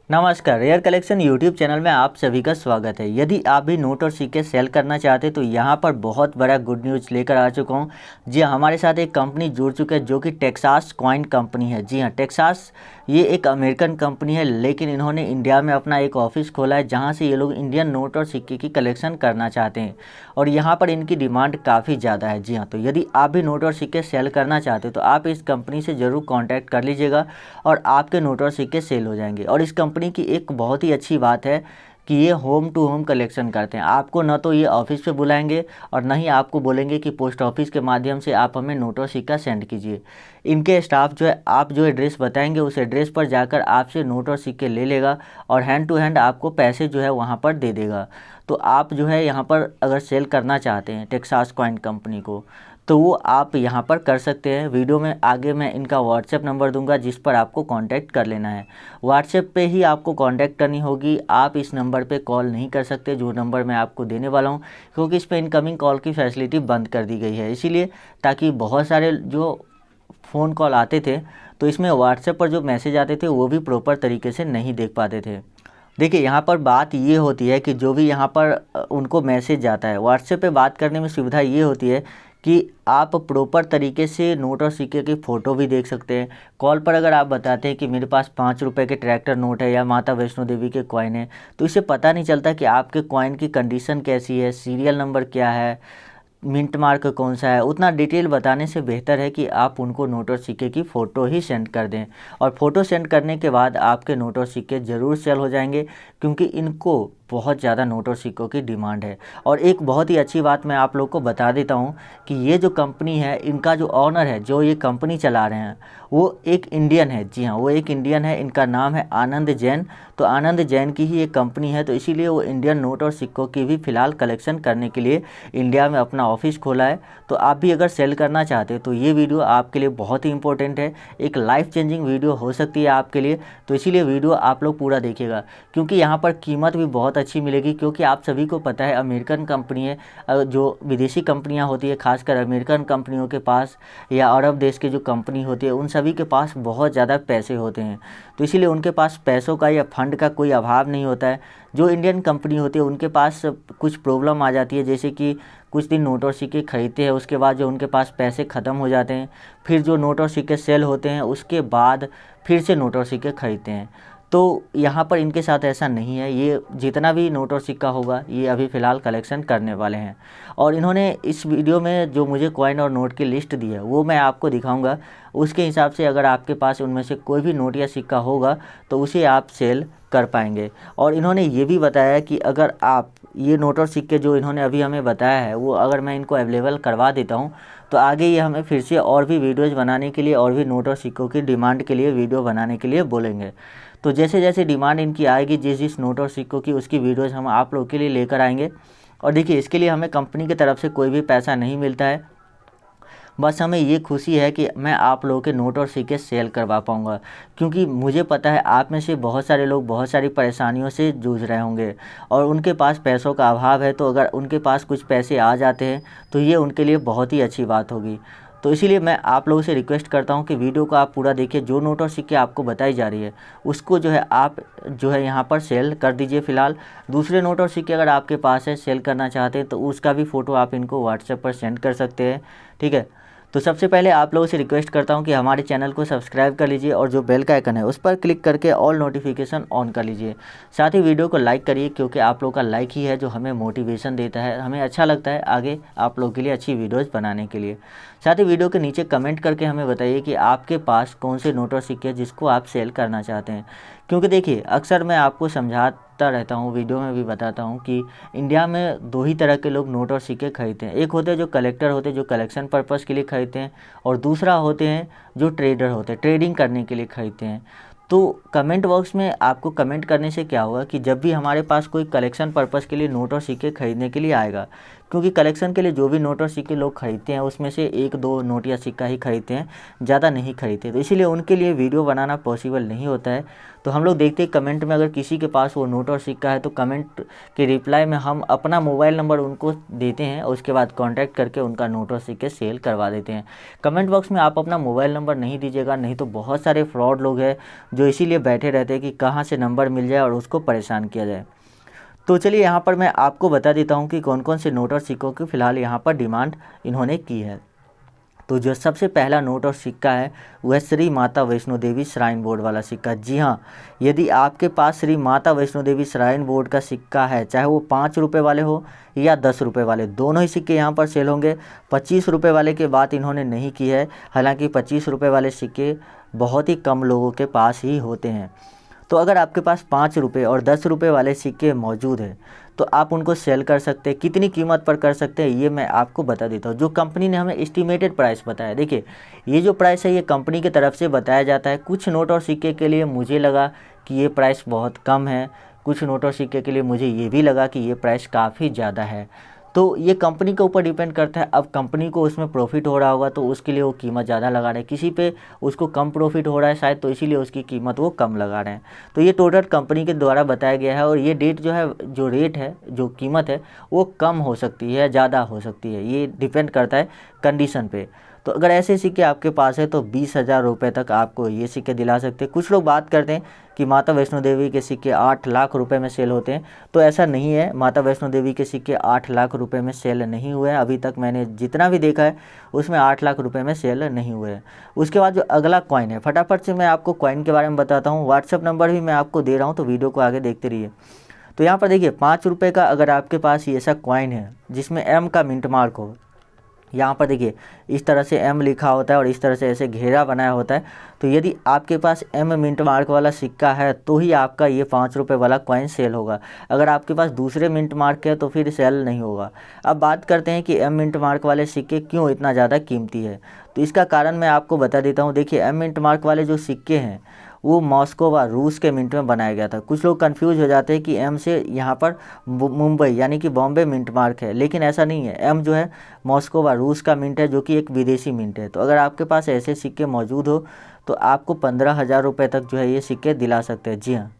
नमस्कार, rare collection YouTube channel में आप सभी का स्वागत है। यदि आप भी नोट और सिक्के सेल करना चाहते हैं तो यहाँ पर बहुत बड़ा गुड न्यूज़ लेकर आ चुका हूँ। जी हाँ, हमारे साथ एक कंपनी जुड़ चुकी है जो कि टेक्सास कॉइन कंपनी है। जी हाँ, टेक्सास ये एक अमेरिकन कंपनी है, लेकिन इन्होंने इंडिया में अपना एक ऑफिस खोला है जहाँ से ये लोग इंडियन नोट और सिक्के की कलेक्शन करना चाहते हैं और यहाँ पर इनकी डिमांड काफ़ी ज़्यादा है। जी हाँ, तो यदि आप भी नोट और सिक्के सेल करना चाहते हो तो आप इस कंपनी से ज़रूर कॉन्टैक्ट कर लीजिएगा और आपके नोट और सिक्के सेल हो जाएंगे। और इस कंपनी की एक बहुत ही अच्छी बात है कि ये होम टू होम कलेक्शन करते हैं। आपको न तो ये ऑफिस पे बुलाएंगे और न ही आपको बोलेंगे कि पोस्ट ऑफिस के माध्यम से आप हमें नोट और सिक्का सेंड कीजिए। इनके स्टाफ जो है, आप जो एड्रेस बताएंगे उस एड्रेस पर जाकर आपसे नोट और सिक्के ले लेगा और हैंड टू हैंड आपको पैसे जो है वहाँ पर दे देगा। तो आप जो है यहाँ पर अगर सेल करना चाहते हैं टेक्सास कॉइन कंपनी को तो वो आप यहाँ पर कर सकते हैं। वीडियो में आगे मैं इनका व्हाट्सएप नंबर दूंगा जिस पर आपको कांटेक्ट कर लेना है। व्हाट्सएप पे ही आपको कांटेक्ट करनी होगी, आप इस नंबर पे कॉल नहीं कर सकते जो नंबर मैं आपको देने वाला हूँ, क्योंकि इस पर इनकमिंग कॉल की फैसिलिटी बंद कर दी गई है। इसीलिए ताकि बहुत सारे जो फ़ोन कॉल आते थे तो इसमें व्हाट्सएप पर जो मैसेज आते थे वो भी प्रॉपर तरीके से नहीं देख पाते थे। देखिए, यहाँ पर बात ये होती है कि जो भी यहाँ पर उनको मैसेज जाता है, व्हाट्सएप पे बात करने में सुविधा ये होती है कि आप प्रॉपर तरीके से नोट और सिक्के की फ़ोटो भी देख सकते हैं। कॉल पर अगर आप बताते हैं कि मेरे पास 5 रुपए के ट्रैक्टर नोट है या माता वैष्णो देवी के कॉइन है, तो इससे पता नहीं चलता कि आपके कॉइन की कंडीशन कैसी है, सीरियल नंबर क्या है, मिंट मार्क कौन सा है। उतना डिटेल बताने से बेहतर है कि आप उनको नोट और सिक्के की फ़ोटो ही सेंड कर दें और फ़ोटो सेंड करने के बाद आपके नोट और सिक्के ज़रूर सेल हो जाएंगे, क्योंकि इनको बहुत ज़्यादा नोट और सिक्कों की डिमांड है। और एक बहुत ही अच्छी बात मैं आप लोग को बता देता हूँ कि ये जो कंपनी है, इनका जो ऑनर है, जो ये कंपनी चला रहे हैं, वो एक इंडियन है। जी हाँ, वो एक इंडियन है। इनका नाम है आनंद जैन। तो आनंद जैन की ही एक कंपनी है, तो इसीलिए वो इंडियन नोट और सिक्कों की भी फ़िलहाल कलेक्शन करने के लिए इंडिया में अपना ऑफिस खोला है। तो आप भी अगर सेल करना चाहते हो तो ये वीडियो आपके लिए बहुत ही इंपॉर्टेंट है, एक लाइफ चेंजिंग वीडियो हो सकती है आपके लिए। तो इसीलिए वीडियो आप लोग पूरा देखिएगा, क्योंकि यहाँ पर कीमत भी बहुत अच्छी मिलेगी। क्योंकि आप सभी को पता है अमेरिकन कंपनी है, जो विदेशी कंपनियाँ होती है, खासकर अमेरिकन कंपनियों के पास या अरब देश की जो कंपनी होती है, उन सभी के पास बहुत ज़्यादा पैसे होते हैं। तो इसीलिए उनके पास पैसों का या फंड का कोई अभाव नहीं होता है। जो इंडियन कंपनी होती है उनके पास कुछ प्रॉब्लम आ जाती है, जैसे कि कुछ दिन नोट और सिक्के खरीदते हैं, उसके बाद जो उनके पास पैसे ख़त्म हो जाते हैं, फिर जो नोट और सिक्के सेल होते हैं उसके बाद फिर से नोट और सिक्के खरीदते हैं। तो यहाँ पर इनके साथ ऐसा नहीं है। ये जितना भी नोट और सिक्का होगा ये अभी फ़िलहाल कलेक्शन करने वाले हैं। और इन्होंने इस वीडियो में जो मुझे कॉइन और नोट की लिस्ट दी है वो मैं आपको दिखाऊंगा। उसके हिसाब से अगर आपके पास उनमें से कोई भी नोट या सिक्का होगा तो उसे आप सेल कर पाएंगे। और इन्होंने ये भी बताया कि अगर आप ये नोट और सिक्के जो इन्होंने अभी हमें बताया है वो अगर मैं इनको अवेलेबल करवा देता हूँ तो आगे ये हमें फिर से और भी वीडियोज़ बनाने के लिए और भी नोट और सिक्कों की डिमांड के लिए वीडियो बनाने के लिए बोलेंगे। तो जैसे जैसे डिमांड इनकी आएगी, जिस नोट और सिक्कों की, उसकी वीडियोज़ हम आप लोग के लिए लेकर आएंगे। और देखिए, इसके लिए हमें कंपनी की तरफ से कोई भी पैसा नहीं मिलता है, बस हमें ये खुशी है कि मैं आप लोगों के नोट और सिक्के सेल करवा पाऊँगा। क्योंकि मुझे पता है आप में से बहुत सारे लोग बहुत सारी परेशानियों से जूझ रहे होंगे और उनके पास पैसों का अभाव है। तो अगर उनके पास कुछ पैसे आ जाते हैं तो ये उनके लिए बहुत ही अच्छी बात होगी। तो इसीलिए मैं आप लोगों से रिक्वेस्ट करता हूं कि वीडियो को आप पूरा देखिए। जो नोट और सिक्के आपको बताई जा रही है उसको जो है आप जो है यहाँ पर सेल कर दीजिए फ़िलहाल। दूसरे नोट और सिक्के अगर आपके पास है, सेल करना चाहते हैं, तो उसका भी फ़ोटो आप इनको व्हाट्सएप पर सेंड कर सकते हैं। ठीक है, तो सबसे पहले आप लोगों से रिक्वेस्ट करता हूं कि हमारे चैनल को सब्सक्राइब कर लीजिए और जो बेल का आइकन है उस पर क्लिक करके ऑल नोटिफिकेशन ऑन कर लीजिए। साथ ही वीडियो को लाइक करिए, क्योंकि आप लोगों का लाइक ही है जो हमें मोटिवेशन देता है, हमें अच्छा लगता है आगे आप लोगों के लिए अच्छी वीडियोज़ बनाने के लिए। साथ ही वीडियो के नीचे कमेंट करके हमें बताइए कि आपके पास कौन से नोट और सिक्के जिसको आप सेल करना चाहते हैं। क्योंकि देखिए, अक्सर मैं आपको समझाता रहता हूँ, वीडियो में भी बताता हूँ कि इंडिया में दो ही तरह के लोग नोट और सिक्के खरीदते हैं। एक होते हैं जो कलेक्टर होते हैं, जो कलेक्शन पर्पज़ के लिए खरीदते हैं, और दूसरा होते हैं जो ट्रेडर होते हैं, ट्रेडिंग करने के लिए खरीदते हैं। तो कमेंट बॉक्स में आपको कमेंट करने से क्या होगा कि जब भी हमारे पास कोई कलेक्शन पर्पज़ के लिए नोट और सिक्के खरीदने के लिए आएगा, क्योंकि कलेक्शन के लिए जो भी नोट और सिक्के लोग खरीदते हैं उसमें से 1-2 नोट या सिक्का ही खरीदते हैं, ज़्यादा नहीं खरीदते, तो इसीलिए उनके लिए वीडियो बनाना पॉसिबल नहीं होता है। तो हम लोग देखते हैं कमेंट में अगर किसी के पास वो नोट और सिक्का है तो कमेंट के रिप्लाई में हम अपना मोबाइल नंबर उनको देते हैं और उसके बाद कॉन्टैक्ट करके उनका नोट और सिक्के सेल करवा देते हैं। कमेंट बॉक्स में आप अपना मोबाइल नंबर नहीं दीजिएगा, नहीं तो बहुत सारे फ्रॉड लोग हैं जो इसीलिए बैठे रहते हैं कि कहाँ से नंबर मिल जाए और उसको परेशान किया जाए। तो चलिए यहाँ पर मैं आपको बता देता हूँ कि कौन कौन से नोट और सिक्कों की फ़िलहाल यहाँ पर डिमांड इन्होंने की है। तो जो सबसे पहला नोट और सिक्का है वह श्री माता वैष्णो देवी श्राइन बोर्ड वाला सिक्का। जी हाँ, यदि आपके पास श्री माता वैष्णो देवी श्राइन बोर्ड का सिक्का है, चाहे वो 5 रुपये वाले हो या 10 रुपये वाले, दोनों ही सिक्के यहाँ पर सेल होंगे। 25 रुपये वाले की बात इन्होंने नहीं की है, हालांकि 25 रुपये वाले सिक्के बहुत ही कम लोगों के पास ही होते हैं। तो अगर आपके पास 5 रुपये और 10 रुपये वाले सिक्के मौजूद हैं तो आप उनको सेल कर सकते हैं। कितनी कीमत पर कर सकते हैं ये मैं आपको बता देता हूँ। जो कंपनी ने हमें एस्टिमेटेड प्राइस बताया, देखिए ये जो प्राइस है ये कंपनी की तरफ से बताया जाता है। कुछ नोट और सिक्के के लिए मुझे लगा कि ये प्राइस बहुत कम है, कुछ नोट और सिक्के के लिए मुझे ये भी लगा कि ये प्राइस काफ़ी ज़्यादा है। तो ये कंपनी के ऊपर डिपेंड करता है। अब कंपनी को उसमें प्रॉफिट हो रहा होगा तो उसके लिए वो कीमत ज़्यादा लगा रहे हैं, किसी पे उसको कम प्रॉफिट हो रहा है शायद, तो इसीलिए उसकी कीमत वो कम लगा रहे हैं। तो ये टोटल कंपनी के द्वारा बताया गया है और ये डेट जो है, जो रेट है, जो कीमत है वो कम हो सकती है, ज़्यादा हो सकती है, ये डिपेंड करता है कंडीशन पे। तो अगर ऐसे सिक्के आपके पास है तो 20,000 रुपये तक आपको ये सिक्के दिला सकते हैं। कुछ लोग बात करते हैं कि माता वैष्णो देवी के सिक्के 8 लाख रुपए में सेल होते हैं, तो ऐसा नहीं है। माता वैष्णो देवी के सिक्के 8 लाख रुपए में सेल नहीं हुए हैं, अभी तक मैंने जितना भी देखा है उसमें 8 लाख रुपए में सेल नहीं हुए हैं। उसके बाद जो अगला कॉइन है, फटाफट से मैं आपको कॉइन के बारे में बताता हूँ। व्हाट्सअप नंबर भी मैं आपको दे रहा हूँ, तो वीडियो को आगे देखते रहिए। तो यहाँ पर देखिए 5 रुपये का अगर आपके पास ये ऐसा कॉइन है जिसमें एम का मिंट मार्क हो, यहाँ पर देखिए इस तरह से एम लिखा होता है और इस तरह से ऐसे घेरा बनाया होता है। तो यदि आपके पास एम मिंट मार्क वाला सिक्का है तो ही आपका ये 5 रुपये वाला कॉइन सेल होगा। अगर आपके पास दूसरे मिंट मार्क है तो फिर सेल नहीं होगा। अब बात करते हैं कि एम मिंट मार्क वाले सिक्के क्यों इतना ज़्यादा कीमती है, तो इसका कारण मैं आपको बता देता हूँ। देखिए एम मिंट मार्क वाले जो सिक्के हैं वो मॉस्को व रूस के मिंट में बनाया गया था। कुछ लोग कंफ्यूज हो जाते हैं कि एम से यहाँ पर मुंबई यानी कि बॉम्बे मिंट मार्क है, लेकिन ऐसा नहीं है। एम जो है मॉस्को व रूस का मिंट है, जो कि एक विदेशी मिंट है। तो अगर आपके पास ऐसे सिक्के मौजूद हो तो आपको 15,000 रुपये तक जो है ये सिक्के दिला सकते हैं। जी हाँ।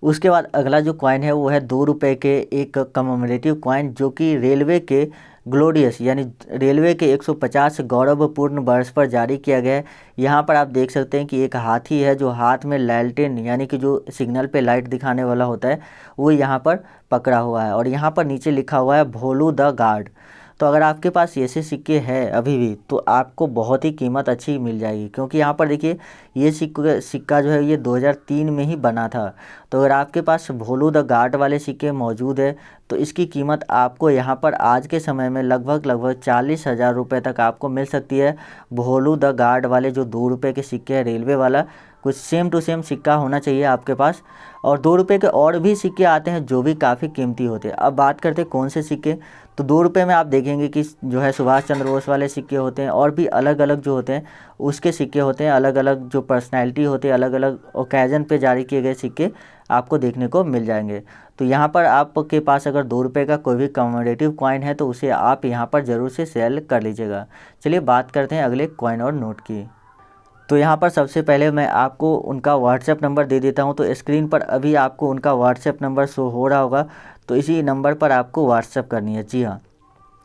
उसके बाद अगला जो कॉइन है वो है 2 रुपये के एक कमेमोरेटिव कॉइन, जो कि रेलवे के ग्लोरियस यानी रेलवे के 150 गौरवपूर्ण वर्ष पर जारी किया गया है। यहाँ पर आप देख सकते हैं कि एक हाथी है जो हाथ में लालटेन यानी कि जो सिग्नल पे लाइट दिखाने वाला होता है वो यहाँ पर पकड़ा हुआ है और यहाँ पर नीचे लिखा हुआ है भोलू द गार्ड। तो अगर आपके पास ऐसे सिक्के हैं अभी भी तो आपको बहुत ही कीमत अच्छी मिल जाएगी, क्योंकि यहाँ पर देखिए ये सिक्का जो है ये 2003 में ही बना था। तो अगर आपके पास भोलू द गार्ड वाले सिक्के मौजूद है तो इसकी कीमत आपको यहाँ पर आज के समय में लगभग 40,000 रुपये तक आपको मिल सकती है। भोलू द गार्ड वाले जो 2 रुपये के सिक्के हैं रेलवे वाला, कुछ सेम टू सेम सिक्का होना चाहिए आपके पास। और 2 रुपये के और भी सिक्के आते हैं जो भी काफ़ी कीमती होते हैं। अब बात करते हैं कौन से सिक्के, तो 2 रुपये में आप देखेंगे कि जो है सुभाष चंद्र बोस वाले सिक्के होते हैं और भी अलग अलग जो होते हैं उसके सिक्के होते हैं। अलग अलग जो पर्सनैलिटी होते हैं, अलग अलग ओकेजन पे जारी किए गए सिक्के आपको देखने को मिल जाएंगे। तो यहाँ पर आपके पास अगर 2 रुपये का कोई भी कमेमोरेटिव कॉइन है तो उसे आप यहाँ पर ज़रूर से सेल कर लीजिएगा। चलिए बात करते हैं अगले कॉइन और नोट की। तो यहाँ पर सबसे पहले मैं आपको उनका व्हाट्सएप नंबर दे देता हूँ। तो स्क्रीन पर अभी आपको उनका व्हाट्सएप नंबर शो हो रहा होगा, तो इसी नंबर पर आपको व्हाट्सएप करनी है। जी हाँ,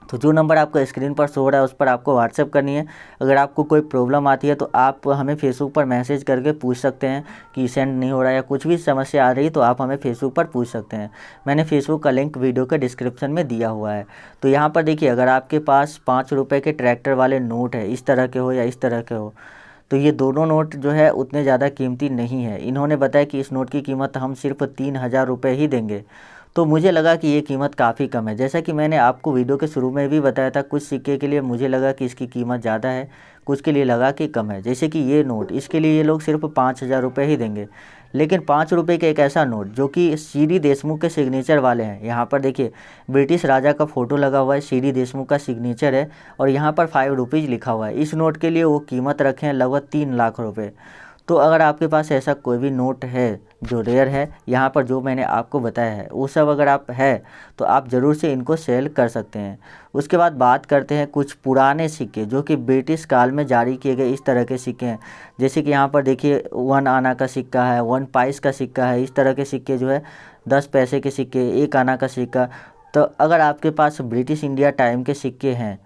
तो जो नंबर आपको स्क्रीन पर शो हो रहा है उस पर आपको व्हाट्सएप करनी है। अगर आपको कोई प्रॉब्लम आती है तो आप हमें फेसबुक पर मैसेज करके पूछ सकते हैं कि सेंड नहीं हो रहा है या कुछ भी समस्या आ रही है तो आप हमें फेसबुक पर पूछ सकते हैं। मैंने फेसबुक का लिंक वीडियो के डिस्क्रिप्शन में दिया हुआ है। तो यहाँ पर देखिए अगर आपके पास 5 रुपये के ट्रैक्टर वाले नोट है, इस तरह के हो या इस तरह के हो, तो ये दोनों नोट जो है उतने ज़्यादा कीमती नहीं है। इन्होंने बताया कि इस नोट की कीमत हम सिर्फ 3,000 रुपये ही देंगे। तो मुझे लगा कि ये कीमत काफ़ी कम है। जैसा कि मैंने आपको वीडियो के शुरू में भी बताया था, कुछ सिक्के के लिए मुझे लगा कि इसकी कीमत ज़्यादा है, कुछ के लिए लगा कि कम है। जैसे कि ये नोट, इसके लिए ये लोग सिर्फ 5,000 रुपये ही देंगे। लेकिन 5 रुपये के एक ऐसा नोट जो कि सीडी देशमुख के सिग्नेचर वाले हैं, यहाँ पर देखिए ब्रिटिश राजा का फ़ोटो लगा हुआ है, सीडी देशमुख का सिग्नेचर है और यहाँ पर 5 रुपीज़ लिखा हुआ है। इस नोट के लिए वो कीमत रखे हैं लगभग 3 लाख रुपये। तो अगर आपके पास ऐसा कोई भी नोट है जो रेयर है, यहाँ पर जो मैंने आपको बताया है वो सब अगर आप है तो आप ज़रूर से इनको सेल कर सकते हैं। उसके बाद बात करते हैं कुछ पुराने सिक्के जो कि ब्रिटिश काल में जारी किए गए इस तरह के सिक्के हैं। जैसे कि यहाँ पर देखिए 1 आना का सिक्का है, 1 पाइस का सिक्का है, इस तरह के सिक्के जो है 10 पैसे के सिक्के, 1 आना का सिक्का। तो अगर आपके पास ब्रिटिश इंडिया टाइम के सिक्के हैं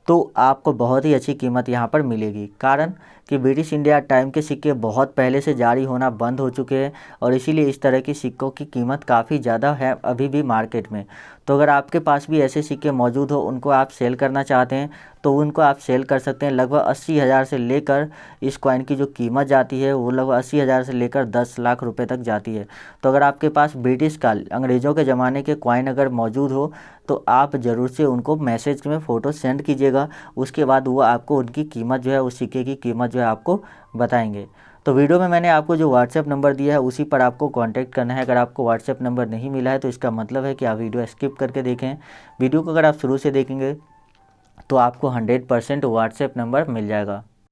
तो आपको बहुत ही अच्छी कीमत यहाँ पर मिलेगी, कारण कि ब्रिटिश इंडिया टाइम के सिक्के बहुत पहले से जारी होना बंद हो चुके हैं और इसीलिए इस तरह की सिक्कों की कीमत काफ़ी ज़्यादा है अभी भी मार्केट में। तो अगर आपके पास भी ऐसे सिक्के मौजूद हो, उनको आप सेल करना चाहते हैं तो उनको आप सेल कर सकते हैं। लगभग 80,000 से लेकर इस कॉइन की जो कीमत जाती है वो लगभग 80,000 से लेकर 10 लाख रुपए तक जाती है। तो अगर आपके पास ब्रिटिश काल अंग्रेज़ों के ज़माने के कॉइन अगर मौजूद हो तो आप ज़रूर से उनको मैसेज में फ़ोटो सेंड कीजिएगा। उसके बाद वो आपको उनकी कीमत जो है, उस सिक्के की कीमत जो है आपको बताएंगे। तो वीडियो में मैंने आपको जो व्हाट्सएप नंबर दिया है उसी पर आपको कांटेक्ट करना है। अगर आपको व्हाट्सएप नंबर नहीं मिला है तो इसका मतलब है कि आप वीडियो स्किप करके देखें। वीडियो को अगर आप शुरू से देखेंगे तो आपको 100% व्हाट्सएप नंबर मिल जाएगा।